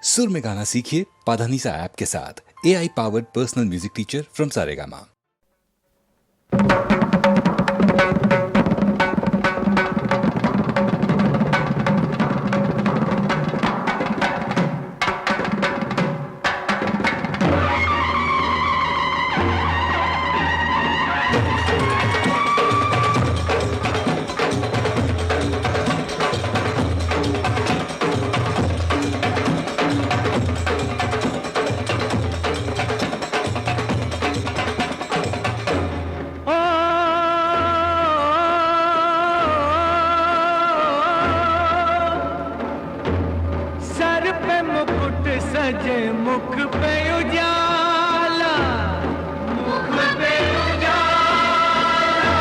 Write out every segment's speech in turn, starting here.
सुर में गाना सीखिए पाधानीसा ऐप के साथ। AI powered personal music teacher from Saregama. सजे मुख पे उजाला, मुख पे उजाला,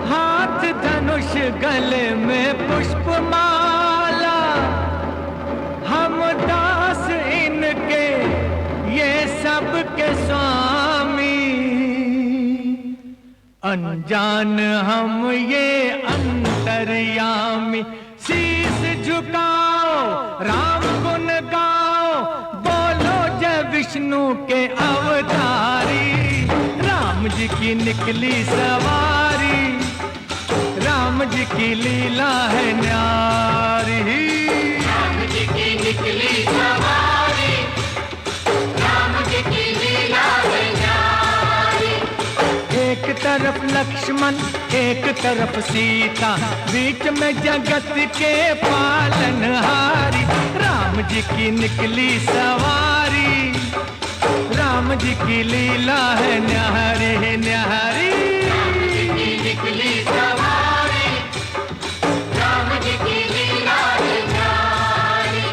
हाथ धनुष गले में पुष्पमाला, हम दास इनके ये सब के स्वामी, अनजान हम ये अंतर्यामी। शीश झुकाओ राम गुण गाओ, बोलो जय विष्णु के अवतारी। राम जी की निकली सवारी, राम जी की लीला है न्यारी। राम जी की निकली सवारी, राम जी की लीला है न्यारी। एक तरफ लक्ष्मण एक तरफ सीता, बीच में जगत के पालनहारी। राम जी की निकली सवारी, राम जी की लीला है न्यारी न्यारी। राम जी की निकली सवारी, राम जी की लीला है न्यारी।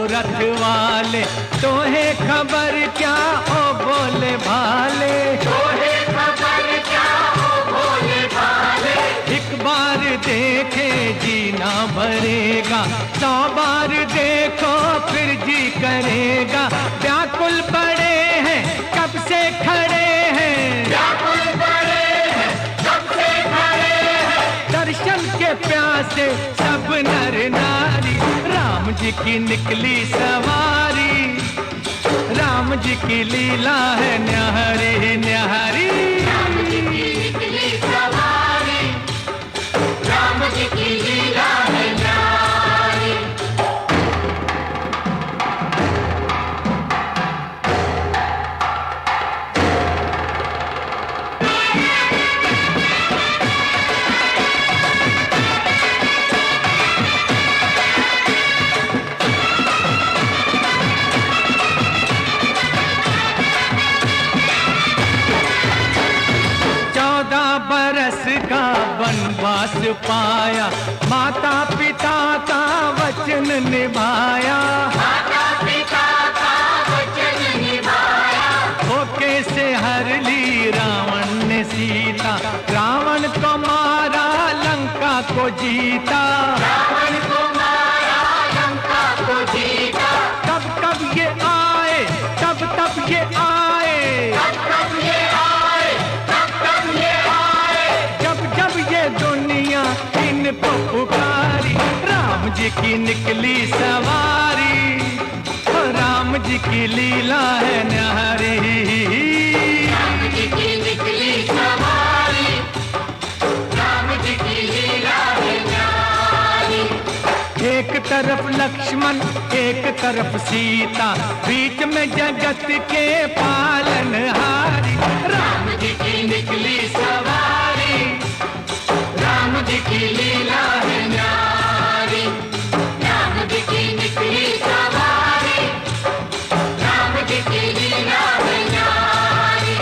रथ वाले तोहे खबर क्या ओ बोले भाले, तोहे खबर क्या ओ बोले भाले। एक बार देखे जीना भरेगा, 100 बार देखो फिर जी करेगा। व्याकुल पड़े हैं कब से खड़े हैं, व्याकुल पड़े हैं कब से खड़े हैं। दर्शन के प्यासे सब नर नारी। राम जी की निकली सवारी, राम जी की लीला है न्यारी न्यारी। राम जी की निकली सवारी, राम जी की लीला है न्यारी। वनवास पाया, माता पिता का वचन निभाया, माता पिता का वचन निभाया। धोखे से हर ली रावण ने सीता, रावण को मारा लंका को जीता, रावण को मारा लंका को जीता। कब कब ये आए तब तब ये आए, कब कब ये आए कब कब ये आए। जब जब ये दुनिया इनको पुकारी। राम जी की निकली सवारी, राम जी की लीला है न्यारी। राम जी की निकली सवारी, राम जी की लीला है न्यारी। एक तरफ लक्ष्मण एक तरफ सीता, बीच में जगत के पालनहारी। राम जी की निकली सवारी, राम जी की लीला है न्यारी। राम जी की निकली सवारी, राम जी की लीला है न्यारी।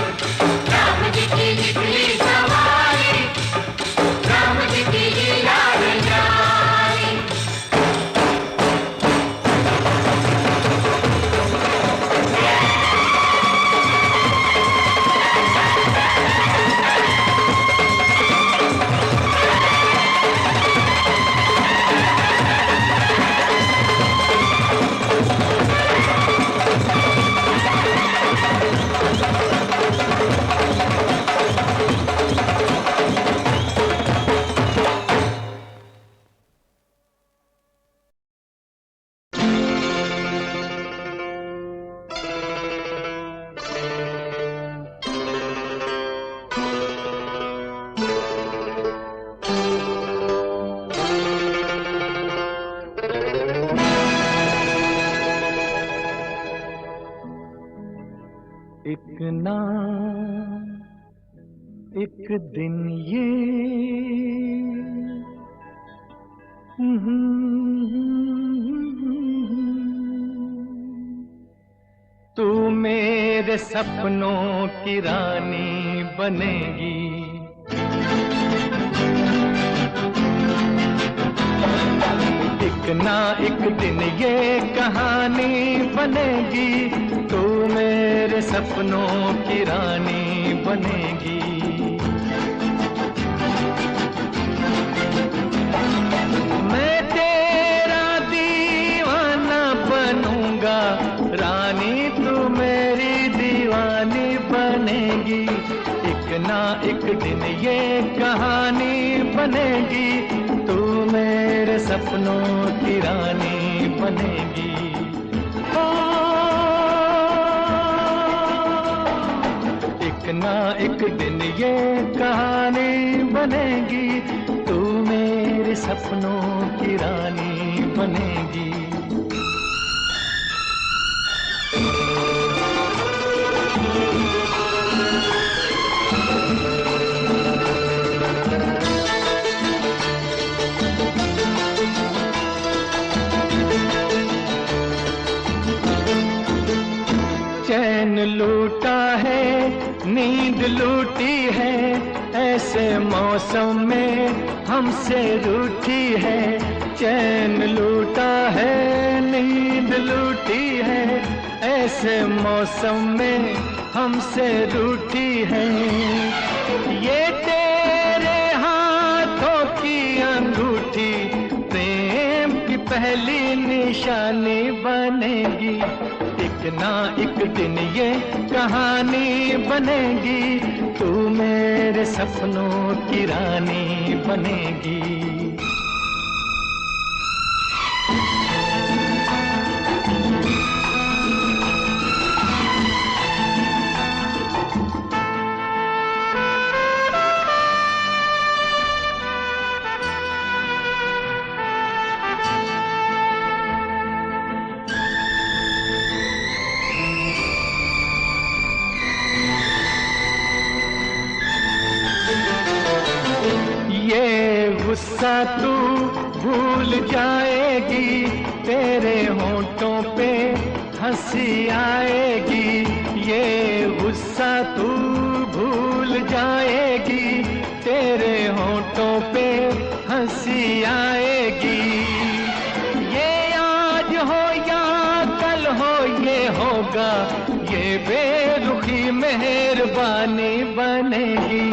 राम जी की निकली सवारी, राम जी की लीला है न्यारी। एक ना एक दिन ये तू मेरे सपनों की रानी बनेगी। एक ना एक दिन ये कहानी बनेगी, तू मेरे सपनों की रानी बनेगी। मैं तेरा दीवाना बनूंगा, रानी तू मेरी दीवानी बनेगी। एक ना एक दिन ये कहानी बनेगी, तू मेरे सपनों की रानी बनेगी। ओ, एक ना एक दिन ये कहानी बनेगी, तू मेरे सपनों की रानी बनेगी। चैन लूटा है, नींद लूटी है, ऐसे मौसम में हमसे रूठी है। चैन लूटा है, नींद लूटी है, ऐसे मौसम में हमसे रूठी है। ये तेरे हाथों की अंगूठी प्रेम की पहली निशानी बनेगी। एक ना एक दिन ये कहानी बनेगी, तू मेरे सपनों की रानी बनेगी। गुस्सा तू भूल जाएगी, तेरे होंठों पे हंसी आएगी। ये गुस्सा तू भूल जाएगी, तेरे होंठों पे हंसी आएगी। ये आज हो या कल हो ये होगा, ये बेरुखी मेहरबानी बनेगी।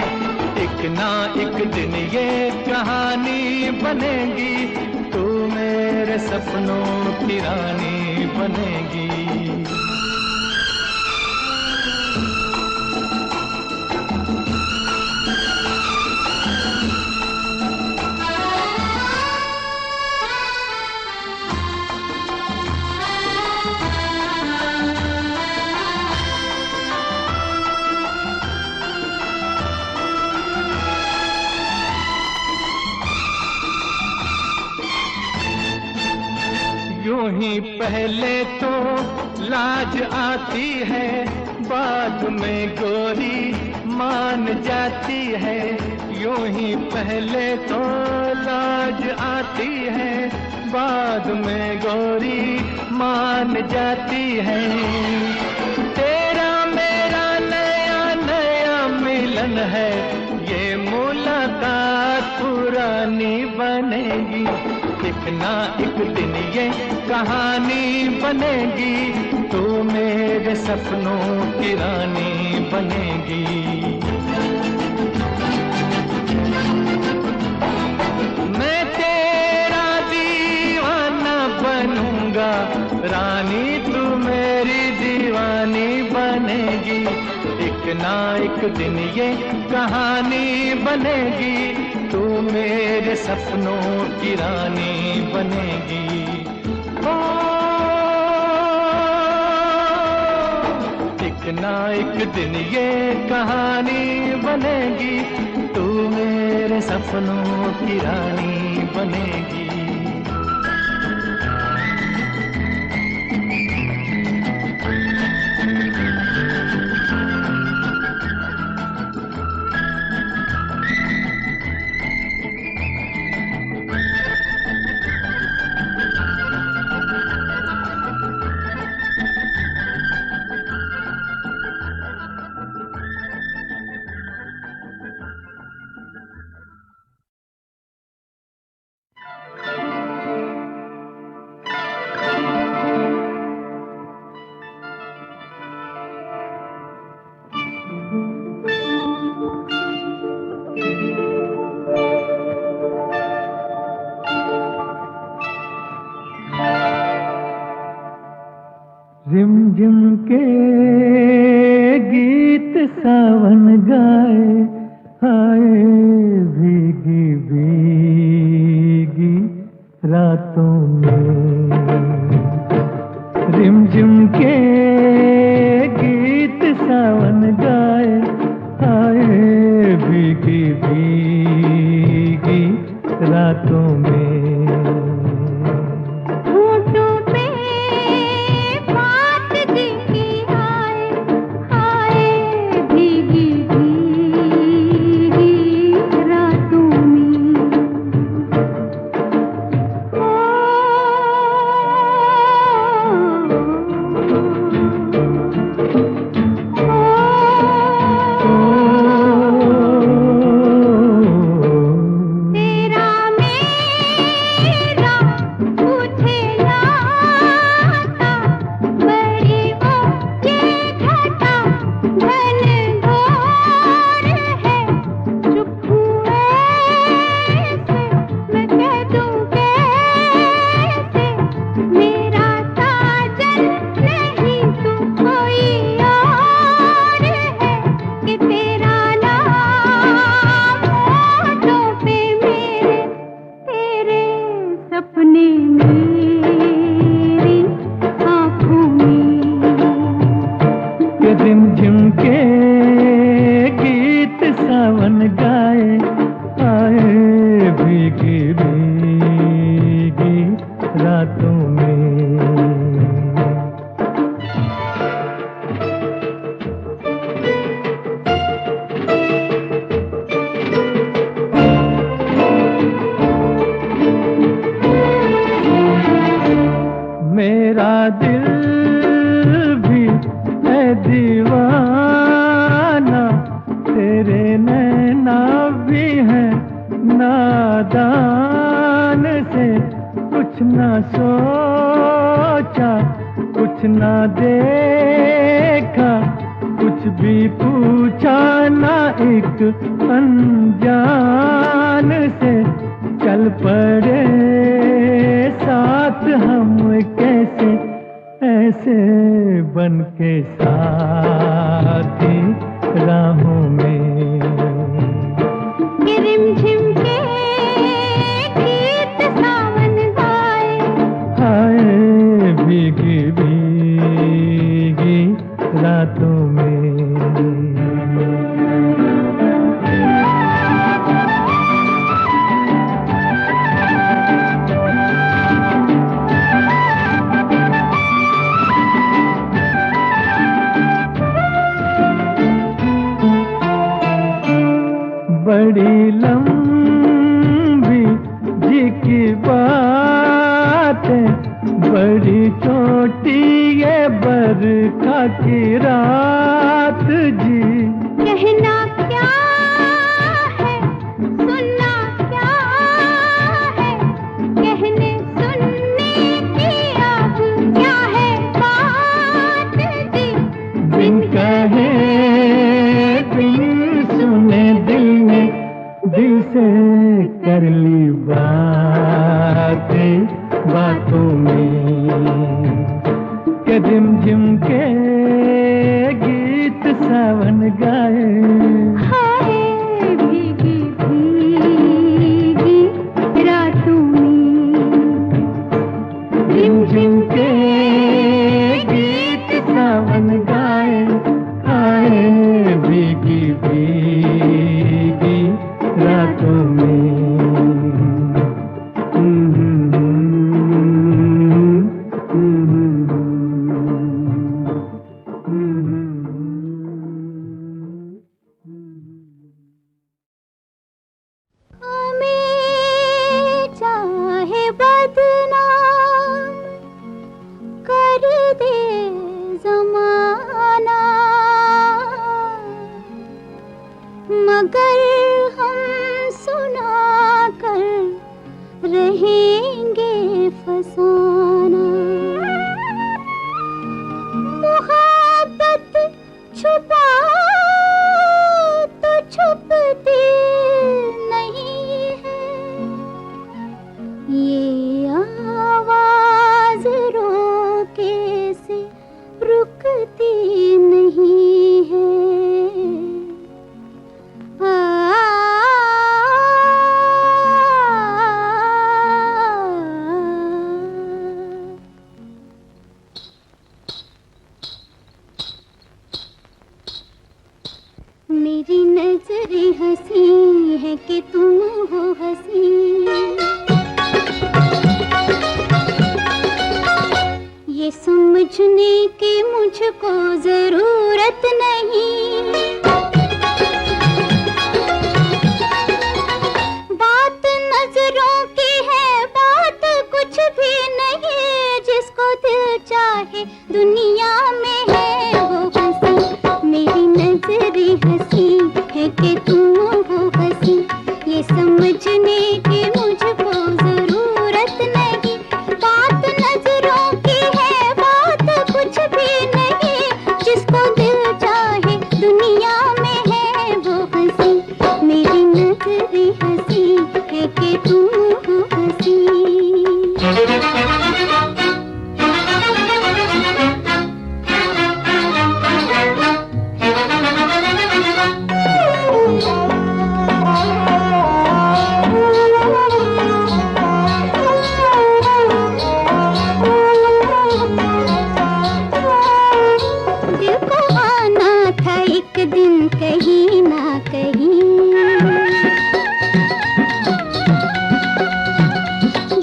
एक ना एक दिन ये कहानी बनेगी, तू मेरे सपनों की रानी बनेगी। यूं ही पहले तो लाज आती है, बाद में गोरी मान जाती है। यूं ही पहले तो लाज आती है, बाद में गोरी मान जाती है। तेरा मेरा नया नया मिलन है, ये मुलाकात पुरानी बनेगी। एक ना एक दिन ये कहानी बनेगी, तू मेरे सपनों की रानी बनेगी। मैं तेरा दीवाना बनूंगा, रानी तू मेरी दीवानी बनेगी। एक ना एक दिन ये कहानी बनेगी, तू मेरे सपनों की रानी बनेगी। ओ, एक ना एक दिन ये कहानी बनेगी, तू मेरे सपनों की रानी बनेगी। रिमझिम के गीत सावन गाए, हाय भीगी भीगी रातों में। रिमझिम के गीत सावन गाए, हाय भीगी भीगी रातों में। रिमझिम के गीत सावन गाए, आए भीगी भीगी रातों में। मेरा दिल भी है दीवाना, तेरे नैना भी है नादान से। कुछ ना सोचा, कुछ ना देखा, कुछ भी पूछा ना एक अनजान से। चल पड़े साथ हम कैसे, ऐसे बन के साथी राहों में। रिमझिम के गीत सावन गाए, हाय भीगी भीगी रातों में। बड़ी लंबी जी की बात है, बड़ी छोटी ये बरखा की रात जी। कहना क्या है, सुनना क्या है, कहने सुनने की अब क्या है बात जी। बिन कहे बिन सुने दिल ने दिल से कर ली बातें बातों में। के रिमझिम के गीत सावन गाए, हाय भीगी भीगी रातों में। रिमझिम के गीत सावन गाए, आए भीगी भीगी रातों में। हमें चाहे बदनाम कर दे ज़माना, मगर हम सुना कर रहेंगे फसाना। मोहब्बत छुपा तो छुपती नहीं है, ये आवाज़ रोके से मेरी नजरें हंसी है कि तुम हो हंसी, ये समझने की मुझको जरूरत नहीं। बात नजरों की है, बात कुछ भी नहीं, जिसको दिल चाहे दुनिया में है वो हंसी। मेरी नजरें हंसी है कि तुम हो हंसी, ये समझने की मुझको जरूरत नहीं। बात नजरों की है, बात कुछ भी नहीं, जिसको दिल चाहे दुनिया में है वो हंसी। मेरी नजरें हंसी है कि तुम हो हंसी। दिल को आना था एक दिन कहीं ना कहीं,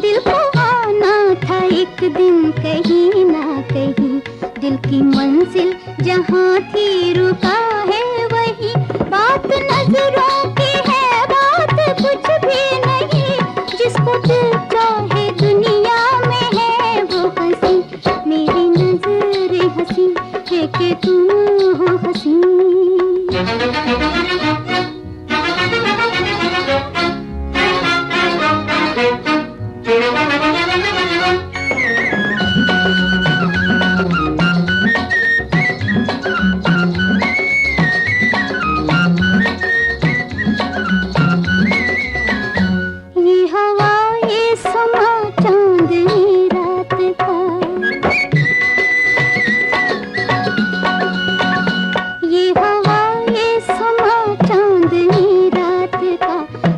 दिल को आना था एक दिन कहीं ना कहीं, दिल की मंजिल जहाँ थी रुका है वही। बात नजरों की है, बात कुछ भी नहीं, जिसको दिल चाहे दुनिया में है वो हंसी। मेरी नजरें हंसी है कि तुम हो हंसी। ये हवा ये समा चांदनी रात का, ये हवा ये समा चांदनी रात का,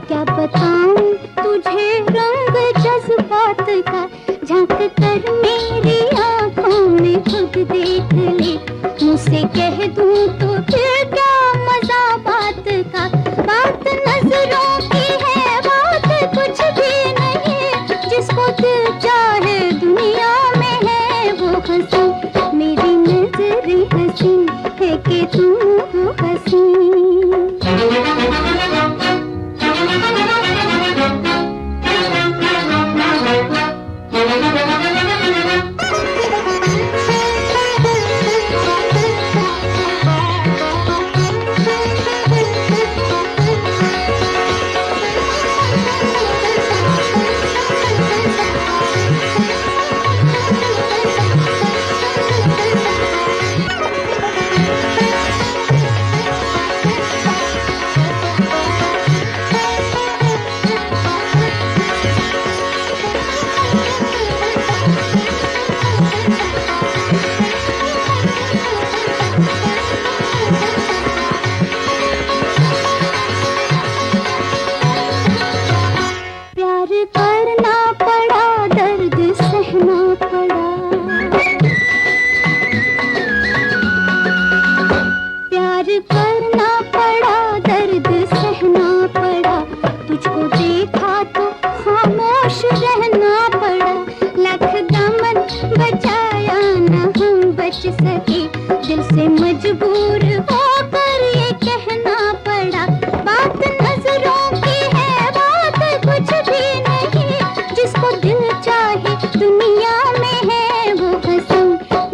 क्या बताऊं तुझे रंग जज्बात का। झांक कर मेरी आंखों में खुद देख ले, मुझसे कह दूं तो फिर क्या मजा बात का। बात नजरों की है, बात कुछ भी नहीं, जिसको दिल चाहे दुनिया में है वो हंसी। मेरी नजरें हंसी है कि तुम हो हंसी। प्यार करना पड़ा, दर्द सहना पड़ा, प्यार करना पड़ा, दर्द सहना पड़ा। तुझको देखा तो खामोश रहना पड़ा, लख दामन बचाया न हम बच सके, दिल से मजबूर होकर ये कहना पड़ा। बात नजरों की है, बात कुछ भी नहीं, जिसको दिल चाहे दुनिया में है वो हंसी।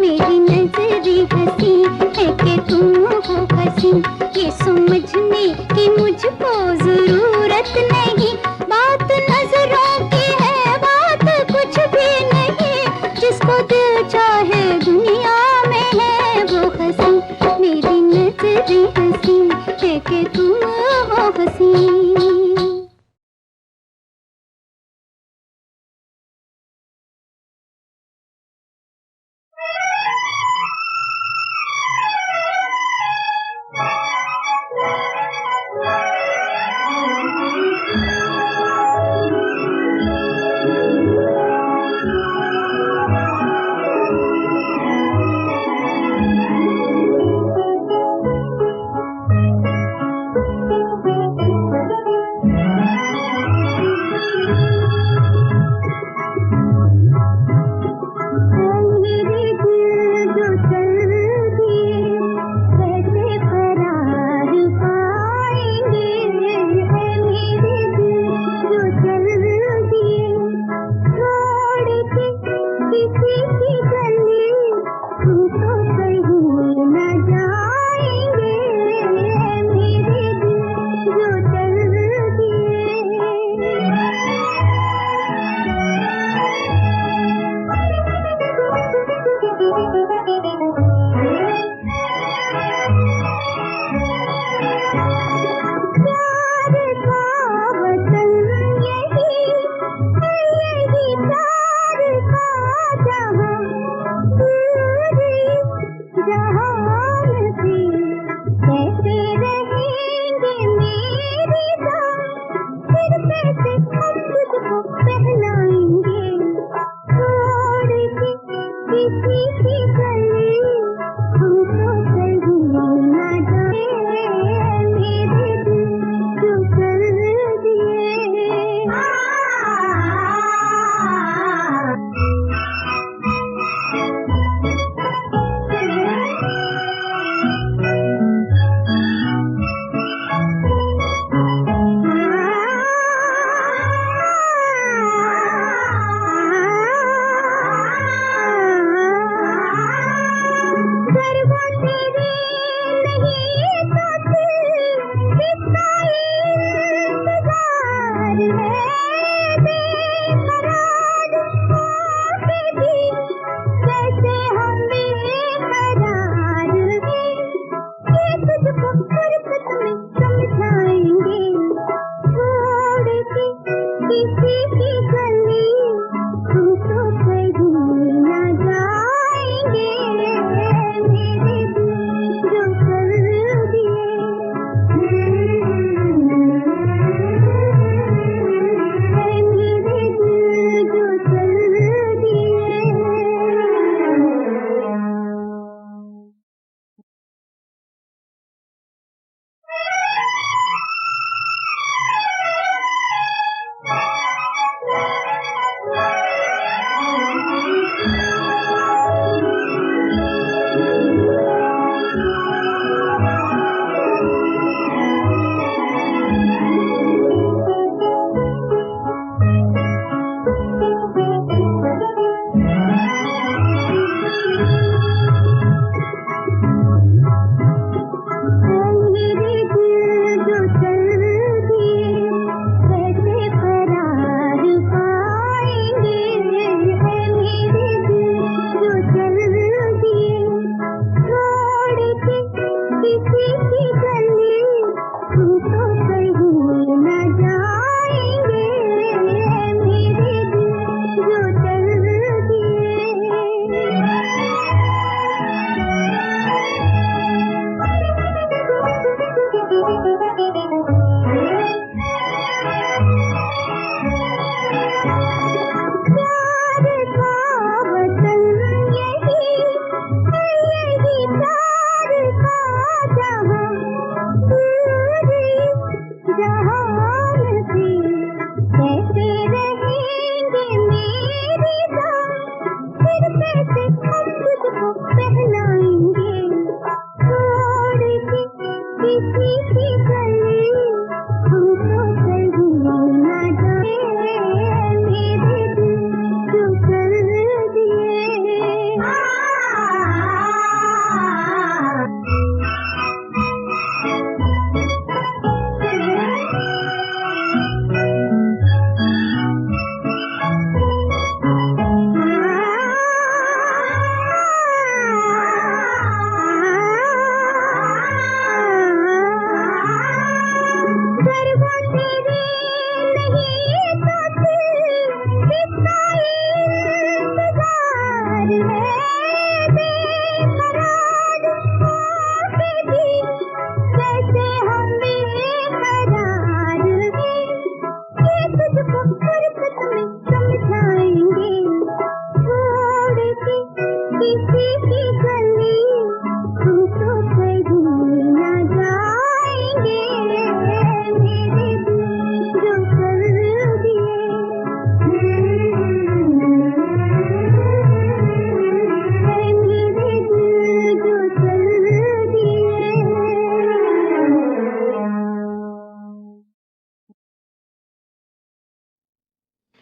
मेरी नजरें हंसी है कि तुम हो हंसी, ये समझने की मुझको जरूरत नहीं। बात नजरों की है, बात कुछ भी नहीं, जिसको दिल चाहे दुनिया में है वो हंसी। मेरी नजरें हंसी है कि तुम हो हंसी।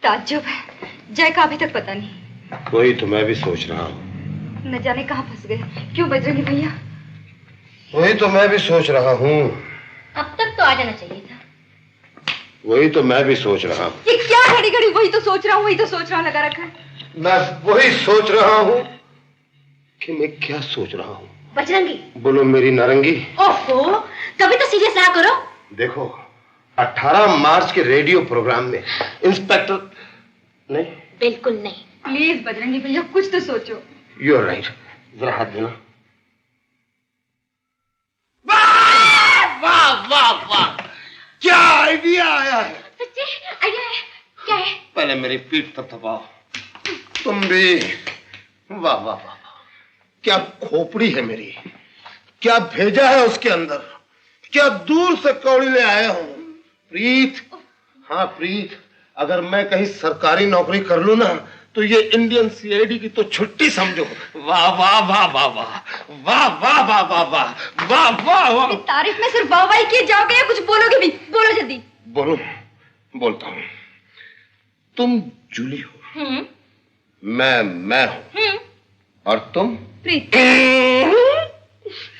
ताज्जुब है, जय का अभी तक पता नहीं। वही तो मैं भी सोच रहा हूँ। न जाने कहाँ फंस गए। क्यों बजरंगी भैया? वही तो मैं भी सोच रहा हूँ। अब तक तो आ जाना चाहिए था। वही तो मैं भी सोच रहा हूँ। ये क्या घड़ी घड़ी वही तो सोच रहा हूँ, वही तो सोच रहा हूँ लगा रखा है। मैं वही सोच रहा हूँ कि मैं क्या सोच रहा हूँ। बजरंगी बोलो मेरी नारंगी। ओहो, कभी तो सीरियस ना करो। देखो 18 मार्च के रेडियो प्रोग्राम में इंस्पेक्टर नहीं, बिल्कुल नहीं। प्लीज बजरंगी भैया कुछ तो सोचो। You are right. जरा हाथ देना। वाह वाह वाह, क्या आइडिया आया है। सच्ची आइडिया है? क्या है? पहले मेरी पीठ थपथपाओ। तुम भी वाह वाह वाह, क्या खोपड़ी है मेरी, क्या भेजा है उसके अंदर, क्या दूर से कौड़ी ले आया हूं। प्रीत, हाँ प्रीत, अगर मैं कहीं सरकारी नौकरी कर लूं ना तो ये इंडियन सीआईडी की तो छुट्टी समझो। वाह वाह वाह वाह वाह वाह वाह वाह वाह वाह वाह वाह वाह। तारीफ में सिर्फ वाह वाह किए जाओगे या कुछ बोलोगे भी? बोलो जल्दी। बोलो, बोलता हूं। तुम जूली हो, मैं हूं, और तुम प्रीत।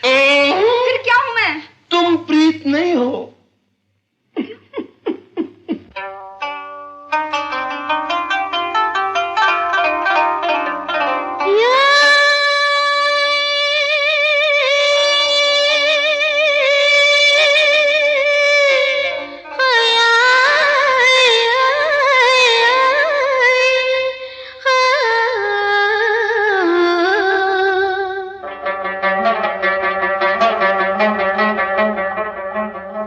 फिर क्या हूं मैं? तुम प्रीत नहीं हो।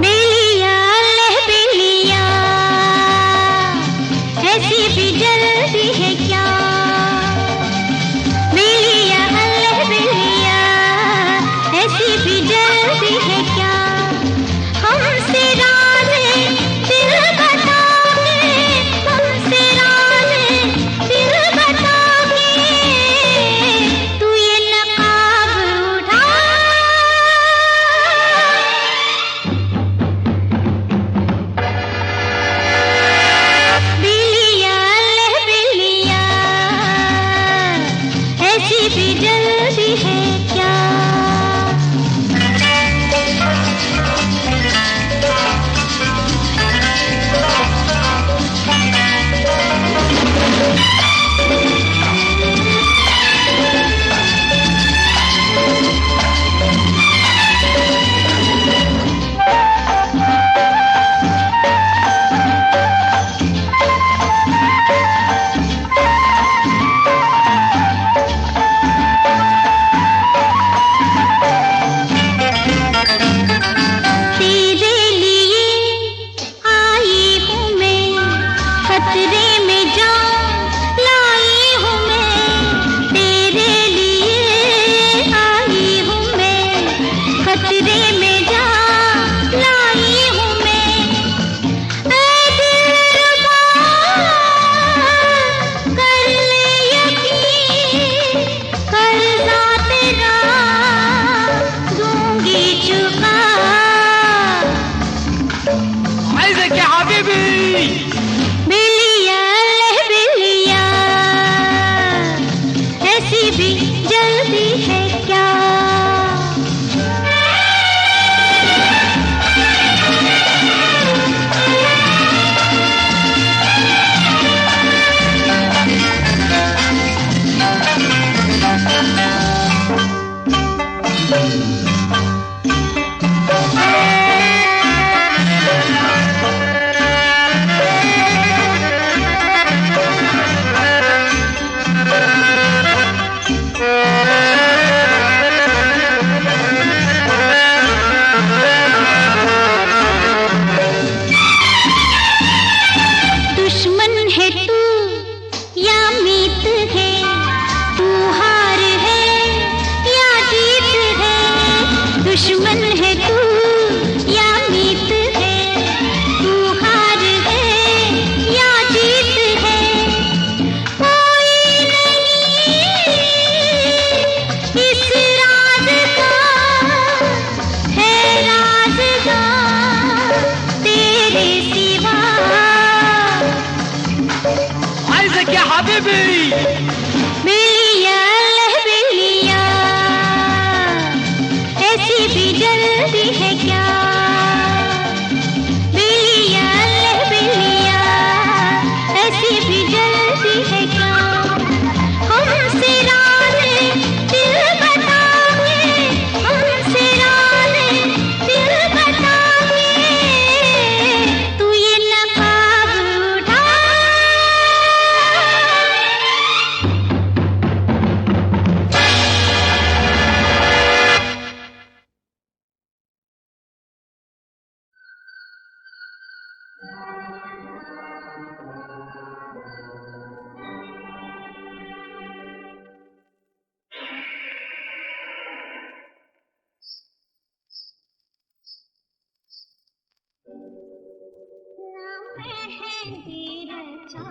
बेलिया ले बेलिया, ऐसी भी जल्दी है क्या? बेलिया ले बेलिया, ऐसी भी जल्दी है क्या? हमसे राज़े दिल बताओगे, हमसे राज़े दिल बताओगे, तू ये नकाब उठा। बेलिया या हबीबी। बिल्लिया बिल्लिया ऐसी भी जल्दी है क्या, बिल्लिया बिल्लिया ऐसी भी जल्दी है क्या, हमसे राने दिल बताए, हमसे राने दिल बताए, तू ये नकाब उठा। ना मेहंदी रचा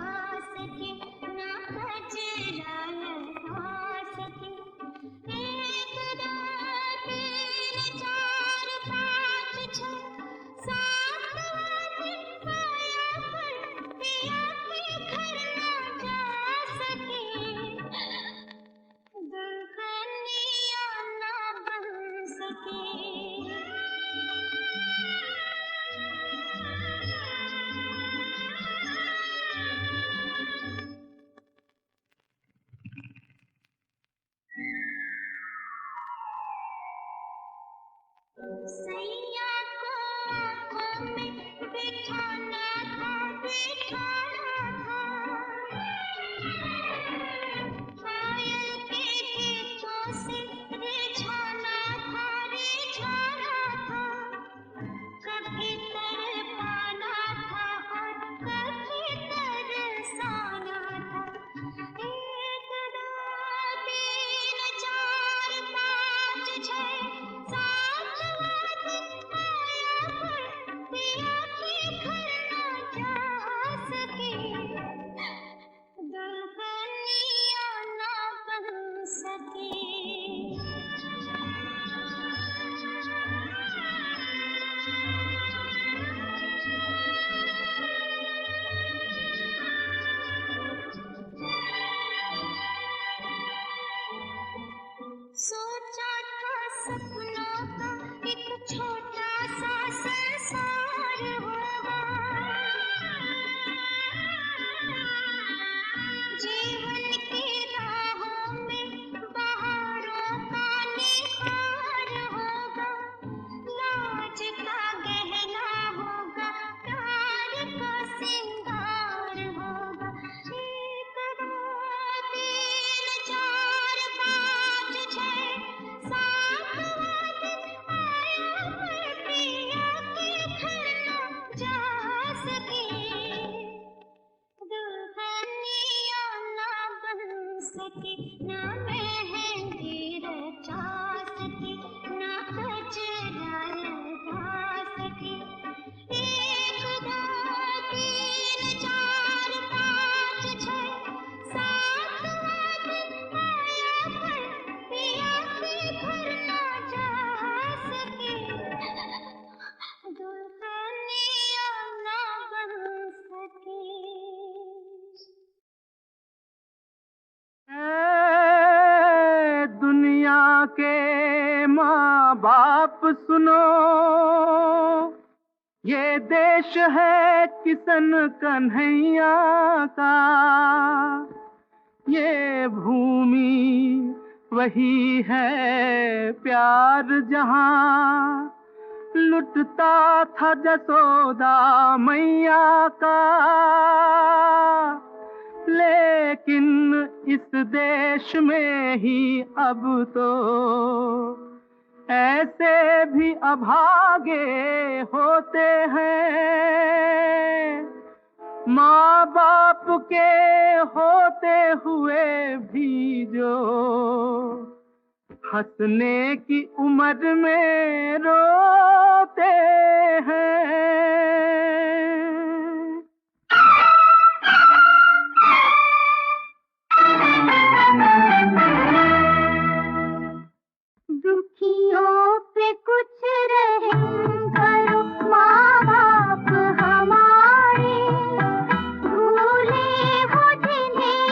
सके, ना गजरा लगा सके, एक दो तीन चार पाँच छः सात आठ आया पर पिया के घर ना जा सके, दुल्हनिया ना बन सके। सैया को आँखों में बिठाना था, बिठाना था, पायल के गीतों से रिझाना था, रिझाना था, कभी तड़पाना था और कभी तरसाना था, एक दो तीन चार पाँच छः सात आठ आया पर पिया के घर ना जा सके, दुल्हनिया ना बन सके। सोचा था सपनों का एक छोटा सा संसार होगा, जीवन की राहों में बहारों का निहार होगा, लाज का गहना होगा, प्यार का सिंगार होगा, एक दो तीन चार पाँच छः सात आठ आया पर पिया के घर ना जा सके, दुल्हनिया ना बन सके, ना मेहंदी रचा सके, ना गजरा लगा सके, एक दो तीन चार पाँच छः सात आठ आया पर पिया के घर ना जा सके, दुल्हनिया ना बन सके। ए दुनिया के माँ बाप सुनो, ये देश है किशन कन्हैया का, ये भूमि वही है प्यार जहाँ लुटता था जसोदा मैया का, लेकिन इस देश में ही अब तो ऐसे भी अभागे होते हैं, माँ बाप के होते हुए भी जो हंसने की उम्र में रोते हैं। दुखियों पे कुछ रहम करो माँ बाप हमारे, भूले वो जिन्हें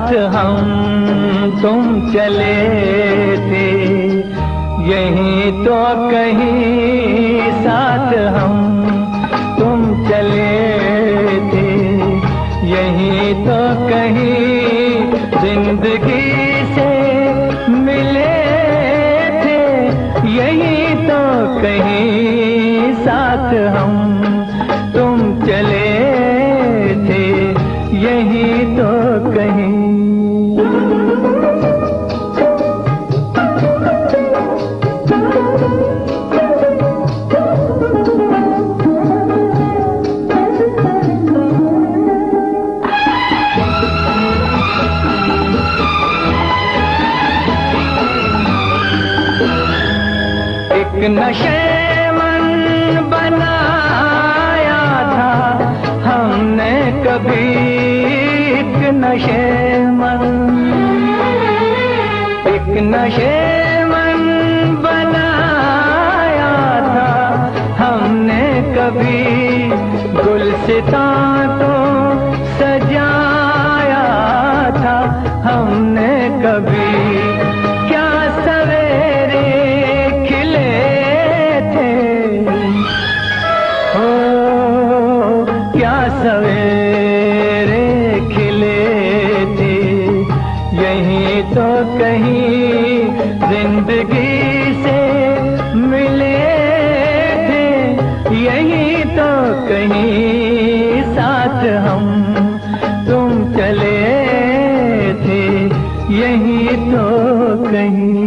साथ हम तुम चले थे, यहीं तो कहीं साथ हम तुम चले थे, यहीं तो कहीं जिंदगी से मिले थे, यहीं तो कहीं साथ हम तुम चले थे, यहीं तो कहीं। एक नशेमन बनाया था हमने कभी, एक नशेमन, एक नशेमन बनाया था हमने कभी, गुलसितां तो सजाया था हमने कभी, क्या सवेरे खिले थे, ओ क्या सवेरे खिले थे, यहीं तो कहीं जिंदगी से मिले थे, यहीं तो कहीं साथ हम तुम चले थे, यहीं तो कहीं।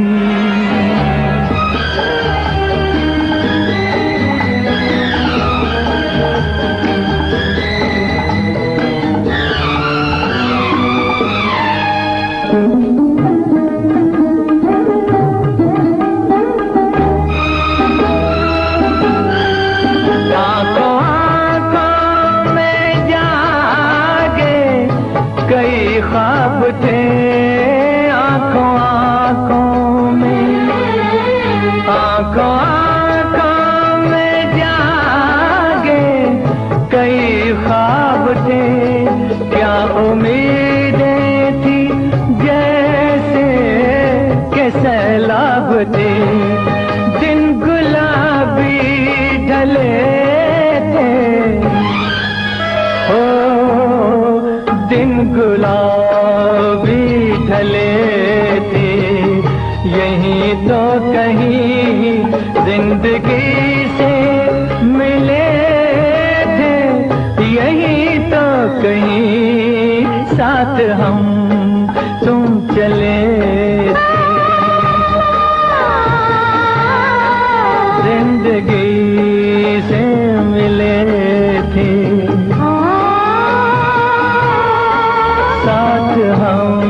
आंखों आंखों में जागे कई ख्वाब थे, आंखों आंखों में, आंखों आंखों में जागे कई ख्वाब थे, क्या उम्मीदें थी जैसे के सैलाब थे, दिन गुलाबी ढले थे, ओ दिन गुलाबी ढले थे, यहीं तो कहीं जिंदगी से मिले थे, यहीं तो कहीं साथ हम तुम चले थे, जिंदगी से मिले थे, साथ हम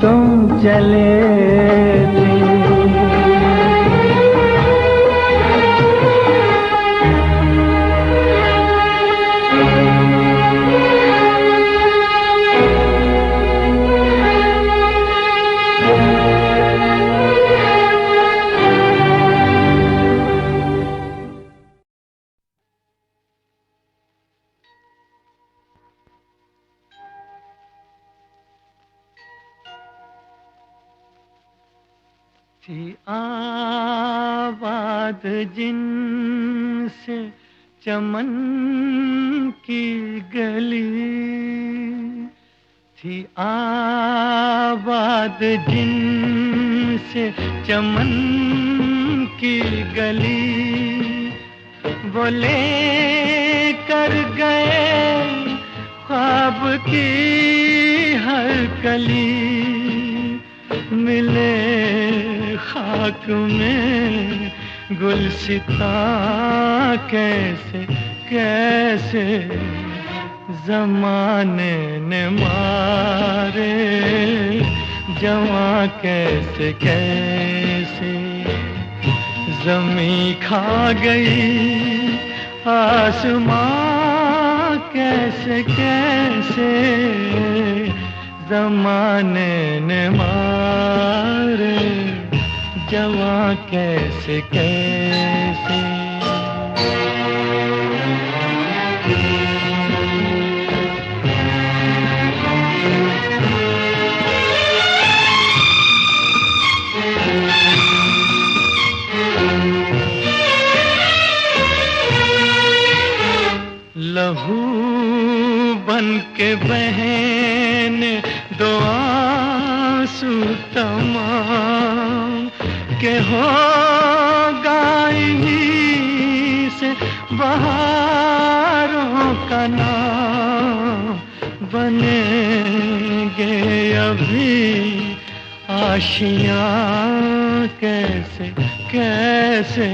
तुम चले थे। थी आबाद जिनसे चमन की गली, थी आबाद जिनसे चमन की गली, वो ले कर गए ख्वाब की हर कली, मिले खाक में गुलसिता कैसे कैसे जमाने ने मारे, जवां कैसे कैसे जमी खा गई आसमां कैसे कैसे जमाने ने मारे, जवां कैसे कैसे। बहन दो आंसू तमाम के होगा इन्हीं से बहारों का नाम बनेंगे अभी आशियाँ कैसे कैसे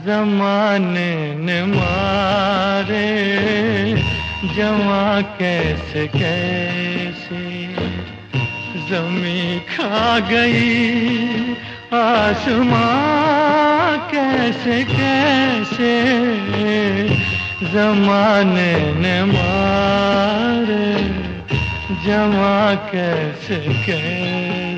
ज़माने ने मारे जवां कैसे कैसे ज़मीं खा गई आसमां कैसे कैसे ज़माने ने मारे जवां कैसे कैसे